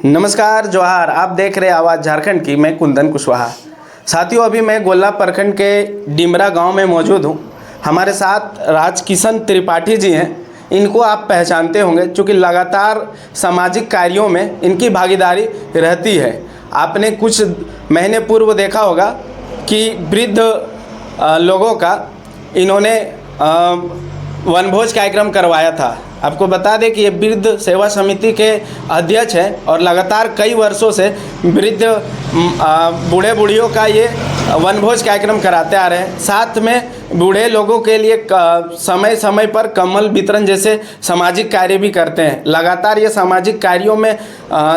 नमस्कार जोहार। आप देख रहे आवाज़ झारखंड की। मैं कुंदन कुशवाहा। साथियों, अभी मैं गोल्ला प्रखंड के डिमरा गांव में मौजूद हूं। हमारे साथ राजकिशन त्रिपाठी जी हैं। इनको आप पहचानते होंगे क्योंकि लगातार सामाजिक कार्यों में इनकी भागीदारी रहती है। आपने कुछ महीने पूर्व देखा होगा कि वृद्ध लोगों का इन्होंने वनभोज कार्यक्रम करवाया था। आपको बता दें कि ये वृद्ध सेवा समिति के अध्यक्ष हैं और लगातार कई वर्षों से वृद्ध बूढ़े बूढ़ियों का ये वनभोज कार्यक्रम कराते आ रहे हैं। साथ में बूढ़े लोगों के लिए समय समय पर कंबल वितरण जैसे सामाजिक कार्य भी करते हैं। लगातार ये सामाजिक कार्यों में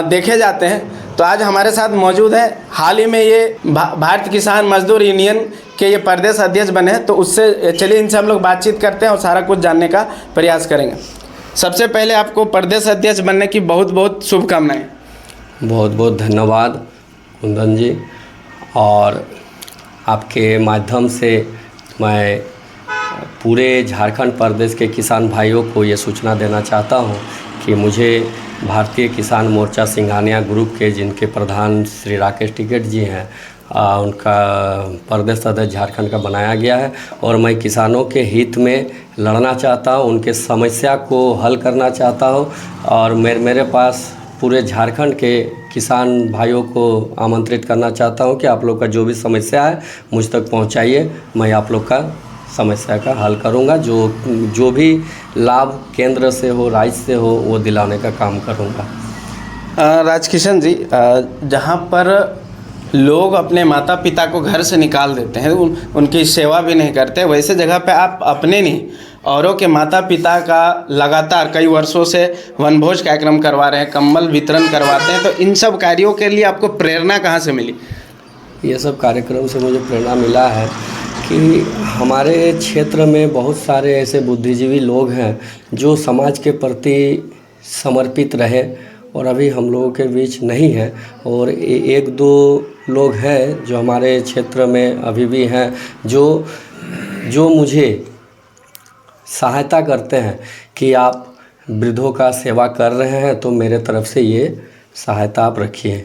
देखे जाते हैं। तो आज हमारे साथ मौजूद हैं। हाल ही में ये भारत किसान मजदूर यूनियन के ये प्रदेश अध्यक्ष बने हैं। तो उससे चलिए इनसे हम लोग बातचीत करते हैं और सारा कुछ जानने का प्रयास करेंगे। सबसे पहले आपको प्रदेश अध्यक्ष बनने की बहुत बहुत शुभकामनाएं। बहुत बहुत धन्यवाद कुंदन जी। और आपके माध्यम से मैं पूरे झारखंड प्रदेश के किसान भाइयों को ये सूचना देना चाहता हूँ कि मुझे भारतीय किसान मोर्चा सिंघानिया ग्रुप के जिनके प्रधान श्री राकेश टिकैत जी हैं, उनका प्रदेश अध्यक्ष झारखंड का बनाया गया है। और मैं किसानों के हित में लड़ना चाहता हूँ, उनके समस्या को हल करना चाहता हूँ। और मेरे पास पूरे झारखंड के किसान भाइयों को आमंत्रित करना चाहता हूँ कि आप लोग का जो भी समस्या है मुझ तक पहुँचाइए। मैं आप लोग का समस्या का हल करूँगा। जो भी लाभ केंद्र से हो, राज्य से हो, वो दिलाने का काम करूँगा। राजकिशन जी, जहाँ पर लोग अपने माता पिता को घर से निकाल देते हैं, उनकी सेवा भी नहीं करते, वैसे जगह पे आप अपने नहीं औरों के माता पिता का लगातार कई वर्षों से वनभोज कार्यक्रम करवा रहे हैं, कंबल वितरण करवाते हैं। तो इन सब कार्यों के लिए आपको प्रेरणा कहाँ से मिली? ये सब कार्यक्रम से मुझे प्रेरणा मिला है कि हमारे क्षेत्र में बहुत सारे ऐसे बुद्धिजीवी लोग हैं जो समाज के प्रति समर्पित रहे और अभी हम लोगों के बीच नहीं है। और एक दो लोग हैं जो हमारे क्षेत्र में अभी भी हैं जो मुझे सहायता करते हैं कि आप वृद्धों का सेवा कर रहे हैं तो मेरे तरफ से ये सहायता आप रखिए।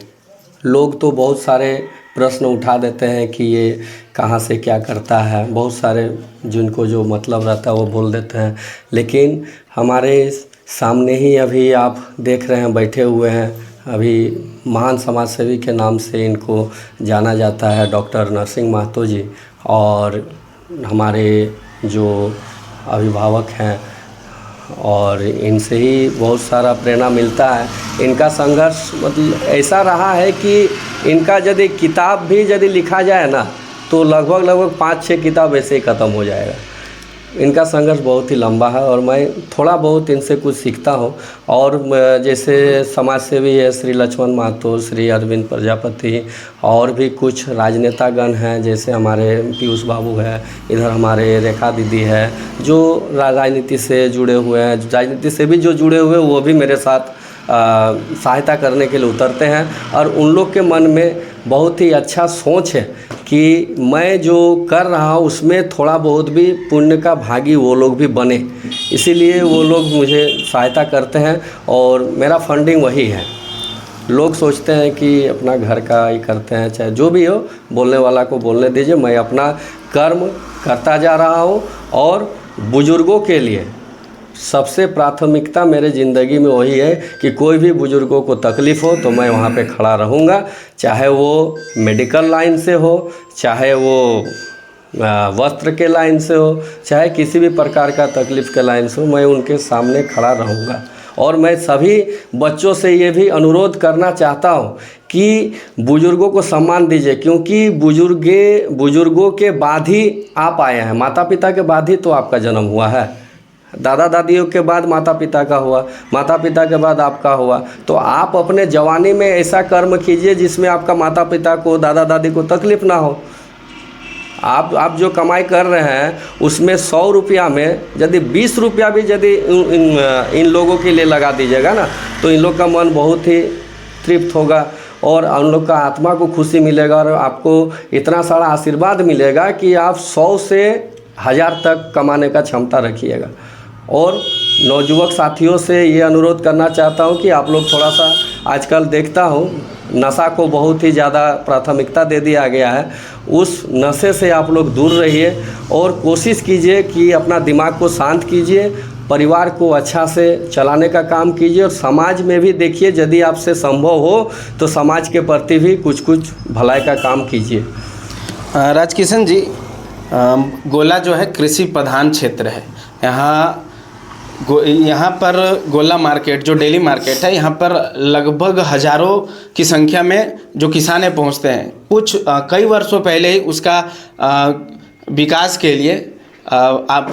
लोग तो बहुत सारे प्रश्न उठा देते हैं कि ये कहाँ से क्या करता है, बहुत सारे जिनको जो मतलब रहता है वो बोल देते हैं। लेकिन हमारे सामने ही अभी आप देख रहे हैं बैठे हुए हैं, अभी महान समाज सेवी के नाम से इनको जाना जाता है, डॉक्टर नरसिंह महतो जी। और हमारे जो अभिभावक हैं और इनसे ही बहुत सारा प्रेरणा मिलता है। इनका संघर्ष मतलब ऐसा रहा है कि इनका यदि किताब भी यदि लिखा जाए ना तो लगभग 5-6 किताब ऐसे ही ख़त्म हो जाएगा। इनका संघर्ष बहुत ही लंबा है और मैं थोड़ा बहुत इनसे कुछ सीखता हूँ। और जैसे समाज सेवी है श्री लक्ष्मण महतो, श्री अरविंद प्रजापति, और भी कुछ राजनेतागण हैं जैसे हमारे पीयूष बाबू है, इधर हमारे रेखा दीदी है जो राजनीति से जुड़े हुए हैं, राजनीति से भी जो जुड़े हुए वो भी मेरे साथ सहायता करने के लिए उतरते हैं। और उन लोग के मन में बहुत ही अच्छा सोच है कि मैं जो कर रहा हूँ उसमें थोड़ा बहुत भी पुण्य का भागी वो लोग भी बने, इसीलिए वो लोग मुझे सहायता करते हैं। और मेरा फंडिंग वही है। लोग सोचते हैं कि अपना घर का ही करते हैं, चाहे जो भी हो, बोलने वाला को बोलने दीजिए। मैं अपना कर्म करता जा रहा हूँ और बुजुर्गों के लिए सबसे प्राथमिकता मेरे ज़िंदगी में वही है कि कोई भी बुज़ुर्गों को तकलीफ़ हो तो मैं वहाँ पे खड़ा रहूँगा, चाहे वो मेडिकल लाइन से हो, चाहे वो वस्त्र के लाइन से हो, चाहे किसी भी प्रकार का तकलीफ़ के लाइन से हो, मैं उनके सामने खड़ा रहूँगा। और मैं सभी बच्चों से ये भी अनुरोध करना चाहता हूँ कि बुज़ुर्गों को सम्मान दीजिए, क्योंकि बुज़ुर्गों के बाद ही आप आए हैं। माता पिता के बाद ही तो आपका जन्म हुआ है, दादा दादियों के बाद माता पिता का हुआ, माता पिता के बाद आपका हुआ। तो आप अपने जवानी में ऐसा कर्म कीजिए जिसमें आपका माता पिता को, दादा दादी को तकलीफ़ ना हो। आप जो कमाई कर रहे हैं उसमें 100 रुपया में यदि 20 रुपया भी यदि इन लोगों के लिए लगा दीजिएगा ना तो इन लोग का मन बहुत ही तृप्त होगा और उन लोग का आत्मा को खुशी मिलेगा और आपको इतना सारा आशीर्वाद मिलेगा कि आप 100 से 1000 तक कमाने का क्षमता रखिएगा। और नौजुवक साथियों से ये अनुरोध करना चाहता हूँ कि आप लोग थोड़ा सा आजकल देखता हूँ नशा को बहुत ही ज़्यादा प्राथमिकता दे दिया गया है। उस नशे से आप लोग दूर रहिए और कोशिश कीजिए कि अपना दिमाग को शांत कीजिए, परिवार को अच्छा से चलाने का काम कीजिए और समाज में भी देखिए, यदि आपसे संभव हो तो समाज के प्रति भी कुछ कुछ भलाई का काम कीजिए। राजकिशन जी, गोला जो है कृषि प्रधान क्षेत्र है। यहाँ पर गोला मार्केट जो डेली मार्केट है, यहाँ पर लगभग हज़ारों की संख्या में जो किसान पहुँचते हैं। कुछ कई वर्षों पहले ही उसका विकास के लिए आप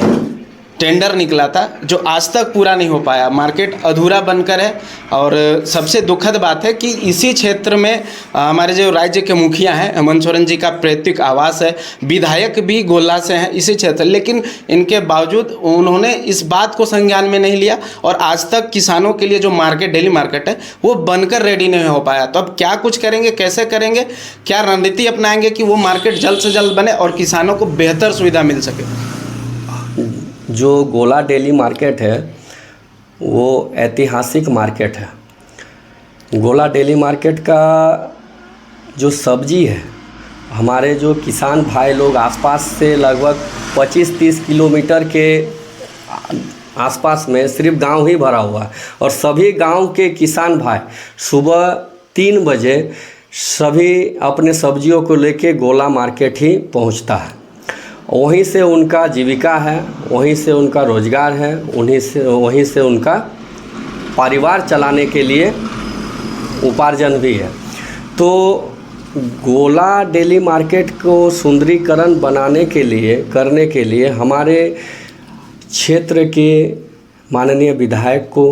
टेंडर निकला था, जो आज तक पूरा नहीं हो पाया। मार्केट अधूरा बनकर है और सबसे दुखद बात है कि इसी क्षेत्र में हमारे जो राज्य के मुखिया हैं हेमंत सोरेन जी का पैतृक आवास है, विधायक भी गोला से हैं इसी क्षेत्र, लेकिन इनके बावजूद उन्होंने इस बात को संज्ञान में नहीं लिया और आज तक किसानों के लिए जो मार्केट डेली मार्केट है वो बनकर रेडी नहीं हो पाया। तो अब क्या कुछ करेंगे, कैसे करेंगे, क्या रणनीति अपनाएंगे कि वो मार्केट जल्द से जल्द बने और किसानों को बेहतर सुविधा मिल सके? जो गोला डेली मार्केट है वो ऐतिहासिक मार्केट है। गोला डेली मार्केट का जो सब्जी है, हमारे जो किसान भाई लोग आसपास से लगभग 25-30 किलोमीटर के आसपास में सिर्फ गांव ही भरा हुआ है और सभी गांव के किसान भाई सुबह 3 बजे सभी अपने सब्जियों को लेके गोला मार्केट ही पहुंचता है। वहीं से उनका जीविका है, वहीं से उनका रोज़गार है, वहीं से उनका परिवार चलाने के लिए उपार्जन भी है। तो गोला डेली मार्केट को सुंदरीकरण करने के लिए हमारे क्षेत्र के माननीय विधायक को,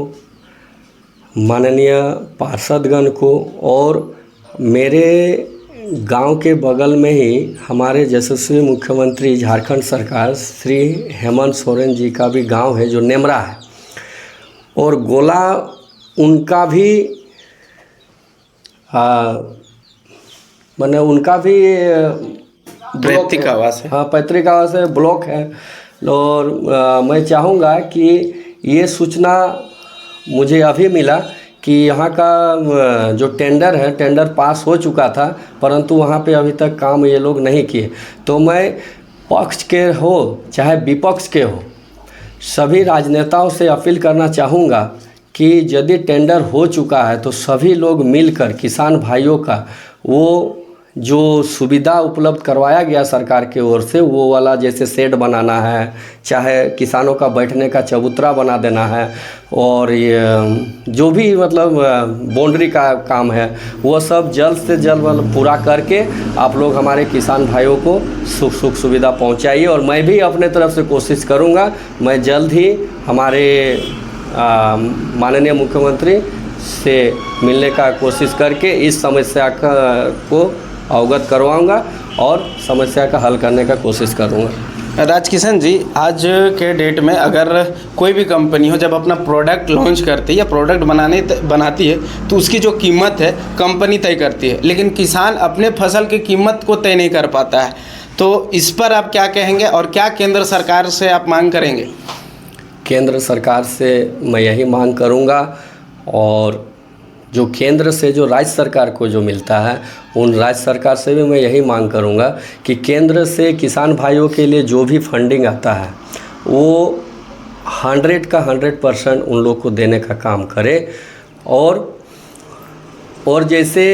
माननीय पार्षदगण को और मेरे गांव के बगल में ही हमारे यशस्वी मुख्यमंत्री झारखंड सरकार श्री हेमंत सोरेन जी का भी गांव है जो नेमरा है, और गोला उनका भी माने उनका भी पैतृक आवास है। हाँ, पैतृक आवास है, ब्लॉक है। और मैं चाहूँगा कि ये सूचना मुझे अभी मिला कि यहाँ का जो टेंडर है, टेंडर पास हो चुका था, परंतु वहाँ पे अभी तक काम ये लोग नहीं किए। तो मैं पक्ष के हो चाहे विपक्ष के हो, सभी राजनेताओं से अपील करना चाहूँगा कि यदि टेंडर हो चुका है तो सभी लोग मिलकर किसान भाइयों का वो जो सुविधा उपलब्ध करवाया गया सरकार की ओर से, वो वाला जैसे शेड बनाना है, चाहे किसानों का बैठने का चबूतरा बना देना है, और ये जो भी मतलब बाउंड्री का काम है वो सब जल्द से जल्द पूरा करके आप लोग हमारे किसान भाइयों को सुख सुविधा पहुंचाइए। और मैं भी अपने तरफ से कोशिश करूंगा, मैं जल्द ही हमारे माननीय मुख्यमंत्री से मिलने का कोशिश करके इस समस्या को अवगत करवाऊंगा और समस्या का हल करने का कोशिश करूंगा। राजकिशन जी, आज के डेट में अगर कोई भी कंपनी हो जब अपना प्रोडक्ट लॉन्च करती है या प्रोडक्ट बनाती है तो उसकी जो कीमत है कंपनी तय करती है, लेकिन किसान अपने फसल की कीमत को तय नहीं कर पाता है। तो इस पर आप क्या कहेंगे और क्या केंद्र सरकार से आप मांग करेंगे? केंद्र सरकार से मैं यही मांग करूंगा, और जो केंद्र से जो राज्य सरकार को जो मिलता है उन राज्य सरकार से भी मैं यही मांग करूंगा कि केंद्र से किसान भाइयों के लिए जो भी फंडिंग आता है वो 100 का 100% उन लोग को देने का काम करे। और जैसे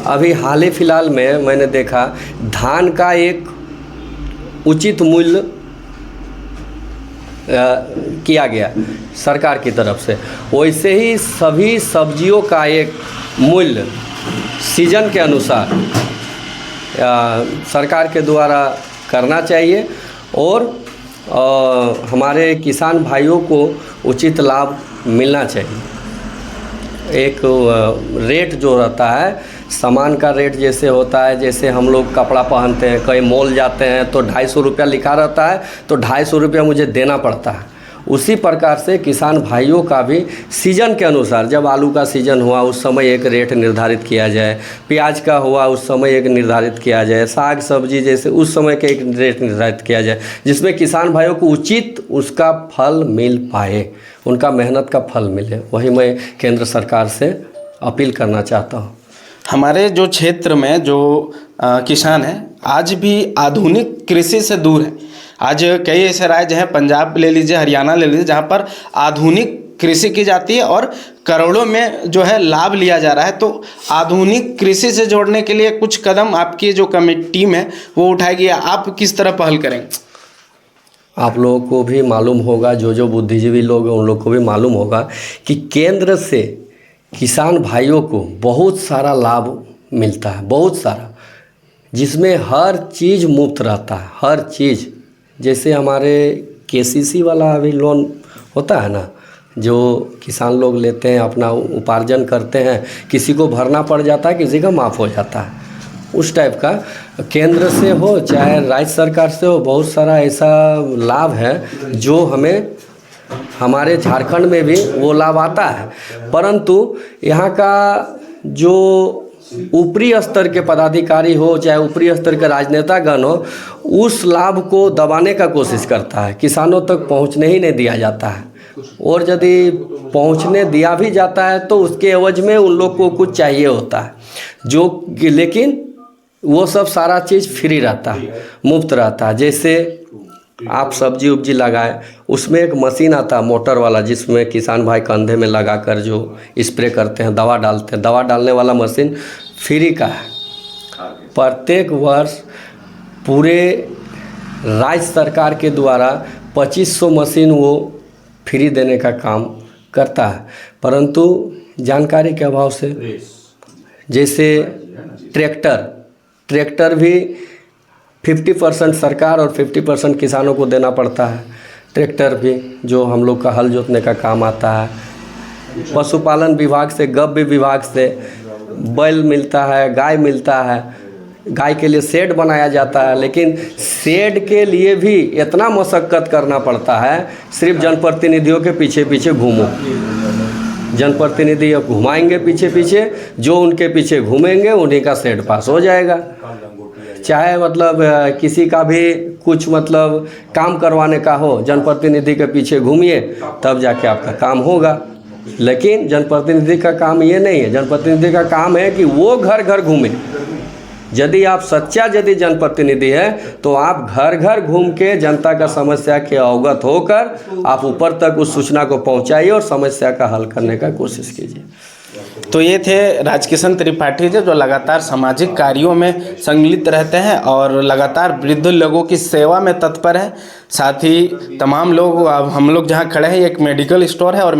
अभी हाल ही फिलहाल में मैंने देखा धान का एक उचित मूल्य किया गया सरकार की तरफ से, वैसे ही सभी सब्जियों का एक मूल्य सीजन के अनुसार सरकार के द्वारा करना चाहिए और हमारे किसान भाइयों को उचित लाभ मिलना चाहिए। एक रेट जो रहता है, सामान का रेट जैसे होता है, जैसे हम लोग कपड़ा पहनते हैं, कहीं मॉल जाते हैं तो 250 रुपया लिखा रहता है तो 250 रुपया मुझे देना पड़ता है। उसी प्रकार से किसान भाइयों का भी सीजन के अनुसार, जब आलू का सीजन हुआ उस समय एक रेट निर्धारित किया जाए, प्याज का हुआ उस समय एक निर्धारित किया जाए, साग सब्जी जैसे उस समय के एक रेट निर्धारित किया जाए, जिसमें किसान भाइयों को उचित उसका फल मिल पाए, उनका मेहनत का फल मिले। वही मैं केंद्र सरकार से अपील करना चाहता हूँ। हमारे जो क्षेत्र में जो किसान हैं आज भी आधुनिक कृषि से दूर हैं। आज कई ऐसे राज्य हैं, पंजाब ले लीजिए, हरियाणा ले लीजिए, जहाँ पर आधुनिक कृषि की जाती है और करोड़ों में जो है लाभ लिया जा रहा है। तो आधुनिक कृषि से जोड़ने के लिए कुछ कदम आपकी जो कमेटी टीम है वो उठाएगी, आप किस तरह पहल करेंगे? आप लोगों को भी मालूम होगा, जो बुद्धिजीवी लोग हैं उन लोग को भी मालूम होगा कि केंद्र से किसान भाइयों को बहुत सारा लाभ मिलता है, बहुत सारा, जिसमें हर चीज़ मुफ्त रहता है, हर चीज़। जैसे हमारे केसीसी वाला अभी लोन होता है ना, जो किसान लोग लेते हैं, अपना उपार्जन करते हैं, किसी को भरना पड़ जाता है, किसी का माफ़ हो जाता है, उस टाइप का केंद्र से हो चाहे राज्य सरकार से हो, बहुत सारा ऐसा लाभ है जो हमें हमारे झारखंड में भी वो लाभ आता है। परंतु यहाँ का जो ऊपरी स्तर के पदाधिकारी हो चाहे ऊपरी स्तर के राजनेतागण हो, उस लाभ को दबाने का कोशिश करता है, किसानों तक पहुँचने ही नहीं दिया जाता है। और यदि पहुँचने दिया भी जाता है तो उसके एवज में उन लोग को कुछ चाहिए होता है, जो लेकिन वो सब सारा चीज़ फ्री रहता है, मुफ्त रहता है। जैसे आप सब्जी उब्जी लगाए, उसमें एक मशीन आता है मोटर वाला, जिसमें किसान भाई कंधे में लगाकर जो स्प्रे करते हैं, दवा डालते हैं, दवा डालने वाला मशीन फ्री का है। प्रत्येक वर्ष पूरे राज्य सरकार के द्वारा 2500 मशीन वो फ्री देने का काम करता है। परंतु जानकारी के अभाव से, जैसे ट्रैक्टर भी 50% सरकार और 50% किसानों को देना पड़ता है। ट्रैक्टर भी जो हम लोग का हल जोतने का काम आता है। पशुपालन विभाग से, गव्य विभाग से बैल मिलता है, गाय मिलता है, गाय के लिए शेड बनाया जाता है, लेकिन शेड के लिए भी इतना मशक्क़त करना पड़ता है, सिर्फ जनप्रतिनिधियों के पीछे पीछे घूमो। जनप्रतिनिधि घुमाएंगे पीछे पीछे, जो उनके पीछे घूमेंगे उन्हीं का शेड पास हो जाएगा। चाहे मतलब किसी का भी कुछ मतलब काम करवाने का हो, जनप्रतिनिधि के पीछे घूमिए तब जाके आपका काम होगा। लेकिन जनप्रतिनिधि का काम ये नहीं है, जनप्रतिनिधि का काम है कि वो घर घर घूमे। यदि आप सच्चा जनप्रतिनिधि है तो आप घर घर घूम के जनता का समस्या के अवगत होकर आप ऊपर तक उस सूचना को पहुंचाइए और समस्या का हल करने का कोशिश कीजिए। तो ये थे राजकिशन त्रिपाठी जी, जो लगातार सामाजिक कार्यों में संलिप्त रहते हैं और लगातार वृद्ध लोगों की सेवा में तत्पर है। साथ ही तमाम लोग, हम लोग जहाँ खड़े हैं, एक मेडिकल स्टोर है और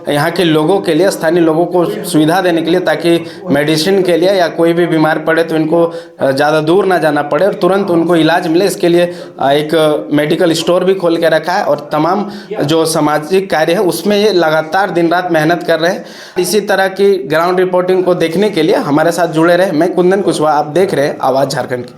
यहाँ के लोगों के लिए, स्थानीय लोगों को सुविधा देने के लिए, ताकि मेडिसिन के लिए या कोई भी बीमार पड़े तो इनको ज़्यादा दूर ना जाना पड़े और तुरंत उनको इलाज मिले, इसके लिए एक मेडिकल स्टोर भी खोल के रखा है। और तमाम जो सामाजिक कार्य है उसमें ये लगातार दिन रात मेहनत कर रहे हैं। इसी तरह की ग्राउंड रिपोर्टिंग को देखने के लिए हमारे साथ जुड़े रहे। मैं कुंदन कुशवाहा, आप देख रहे हैं आवाज़ झारखंड की।